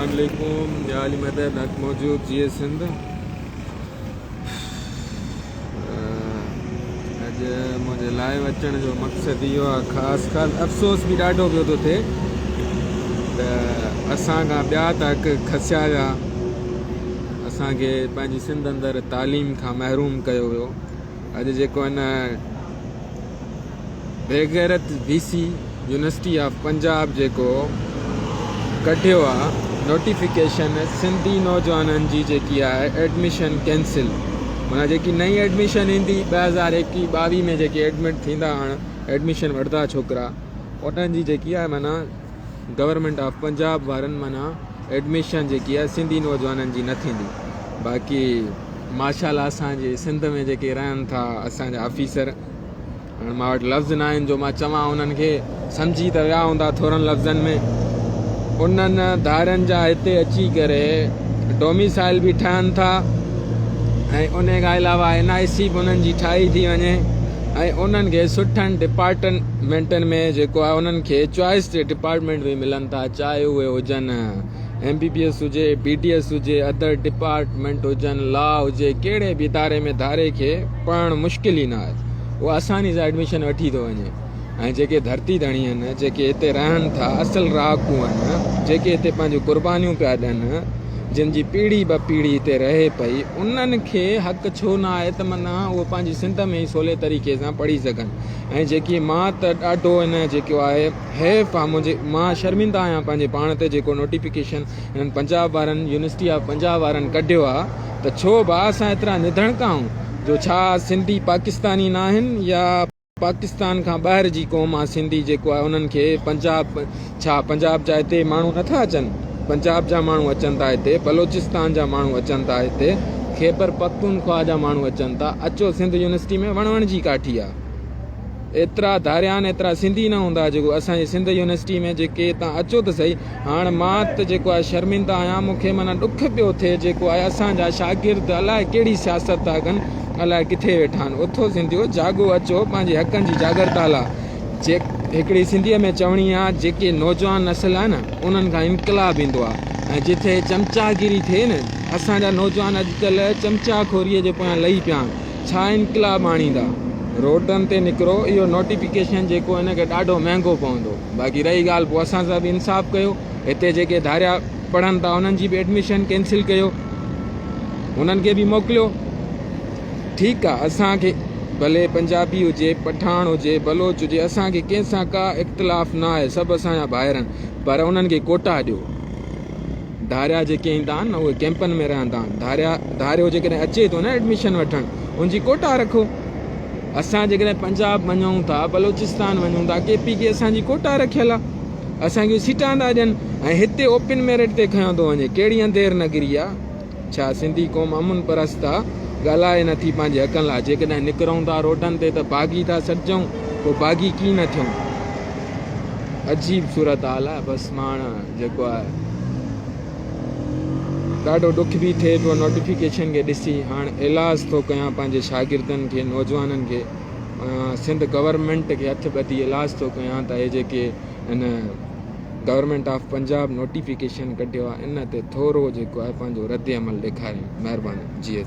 अस्सलाम वालेकुम जाली मदद हक मौजूद जी सिंध अज मुझे लाइव अचण जो मकसद इहो आहे ख़ासि अफ़सोस भी ॾाढो पियो थो थिए त असां खां ॿिया त हक़ खसिया विया असांखे पंहिंजी सिंध अंदरि तालीम खां महरूम कयो वियो अॼु जेको हिन बेगैरत VC यूनिवर्सिटी ऑफ पंजाब जेको कढियो आहे नोटिफिकेशन सिंधी नौजवाननि जी जेकी आहे एडमिशन कैंसिल माना जेकी नई एडमिशन ईंदी 2021-22 में जेके एडमिट थींदा हाणे एडमिशन वठंदा छोकिरा उन्हनि जी जेकी आहे माना गवर्नमेंट ऑफ पंजाब वारनि माना एडमिशन जेकी आहे सिंधी नौजवाननि जी न थींदी बाक़ी माशाल्लाह असांजे सिंध में जेके रहनि था असांजा ऑफिसर हाणे मां वटि लफ़्ज़ न आहिनि जो मां चवां उन्हनि खे सम्झी त विया हूंदा थोरनि लफ़्ज़नि में उन्हनि धारनि जा हिते अची करे डोमिसाइल बि ठहनि था ऐं उन खां अलावा NIC बि उन्हनि जी ठाही थी वञे ऐं उन्हनि खे सुठनि डिपार्टमेंटनि में जेको आहे उन्हनि खे चॉइस जे डिपार्टमेंट बि मिलनि था चाहे उहे हुजनि MBBS हुजे BDS हुजे अदर डिपार्टमेंट हुजनि लॉ हुजे कहिड़े बि इदारे में धारे खे पढ़णु मुश्किल ई न आहे उहो आसानी सां एडमिशन वठी थो वञे ऐं जेके धरती धणी आहिनि जेके हिते रहनि था असल रहाकू आहिनि जेके हिते पंहिंजूं कुर्बानियूं पिया ॾियनि जिन जी पीढ़ी ब पीढ़ी हिते रहे पई उन्हनि खे हक़ छो न आहे त माना उहो पंहिंजी सिंध में ई सवले तरीक़े सां पढ़ी सघनि ऐं जेकी मां त ॾाढो हिन जेको आहे हैफ़ आहे मां शर्मिंदा आहियां पंहिंजे पाण ते जेको नोटिफिकेशन हिननि पंजाब वारनि यूनिवर्सिटी ऑफ पंजाब वारनि कढियो आहे त छो भाउ असां एतिरा निधणका आहियूं जो छा सिंधी पाकिस्तानी न आहिनि या पाकिस्तान खां ॿाहिरि जी क़ौम आहे सिंधी जेको आहे उन्हनि खे पंजाब जा हिते माण्हू नथा अचनि पंजाब जा माण्हू अचनि था हिते बलोचिस्तान जा माण्हू अचनि था हिते खैबर पख्तूनख्वा जा माण्हू अचनि था अचो सिंध यूनिवर्सिटी में वणवण जी काठी आहे एतिरा धारिया आहिनि एतिरा सिंधी न हूंदा जेको असांजी सिंध यूनिवर्सिटी में जेके तव्हां अचो त सही हाणे मां त जेको आहे शर्मिंदा आहियां मूंखे माना ॾुख पियो थिए जेको आहे असांजा शागिर्द अलाए कहिड़ी सियासत था कनि अलाए किथे वेठा आहिनि उथो सिंधियो जागो अचो पंहिंजे हक़नि जी जागरताल आहे हिकिड़ी सिंधीअ में चवणी आहे जेके नौजवान नस्ल आहे न उन्हनि खां इनकलाब ईंदो आहे ऐं जिथे चमचागिरी थिए न असांजा नौजवान अॼुकल्ह चमचाखोरीअ जे पोयां लही पिया आहिनि छा इनकलाब आणींदा रोडनि ते निकिरो इहो नोटिफिकेशन जेको हिनखे ॾाढो महांगो पवंदो बाक़ी रही ॻाल्हि पोइ असां सां बि इंसाफ़ कयो हिते जेके धारिया पढ़नि था उन्हनि जी बि एडमिशन कैंसिल कयो उन्हनि खे बि मोकिलियो ठीकु आहे असांखे भले पंजाबी हुजे पठान हुजे बलोच हुजे असांखे कंहिंसां का इख़्तिलाफ़ न आहे सभु असांजा ॿाहिरि आहिनि पर उन्हनि खे कोटा ॾियो धारिया जेके ईंदा आहिनि न उहे कैंपनि में रहंदा आहिनि धारियो जेकॾहिं अचे थो न एडमिशन वठणु उनजी कोटा रखो असां जेकॾहिं पंजाब वञूं था बलोचिस्तान वञूं था KP खे असांजी कोटा रखियल आहे असांखे सीटां था ॾियनि ऐं हिते ओपन मेरिट ते खयो थो वञे कहिड़ी अंधेर नगरी आहे छा सिंधी क़ौम अमुन परस्त आहे ॻाल्हाए नथी पंहिंजे हक़नि लाइ जेकॾहिं निकिरूं था रोडनि ते त भागी था सॾिजूं पोइ भागी कीअं न थियूं अजीब सूरत हाल आहे बसि मां जेको आहे ॾाढो ॾुख बि थिए पियो नोटिफिकेशन खे ॾिसी हाणे इलाज थो कयां पंहिंजे शागिर्दनि खे नौजवाननि खे सिंध गवर्नमेंट खे हथ ॿधी इलाज थो कयां त हे जेके हिन गवर्नमेंट ऑफ पंजाब नोटिफिकेशन कढियो आहे इन ते थोरो जेको आहे पंहिंजो रद्द अमल ॾेखारियो महिरबानी जी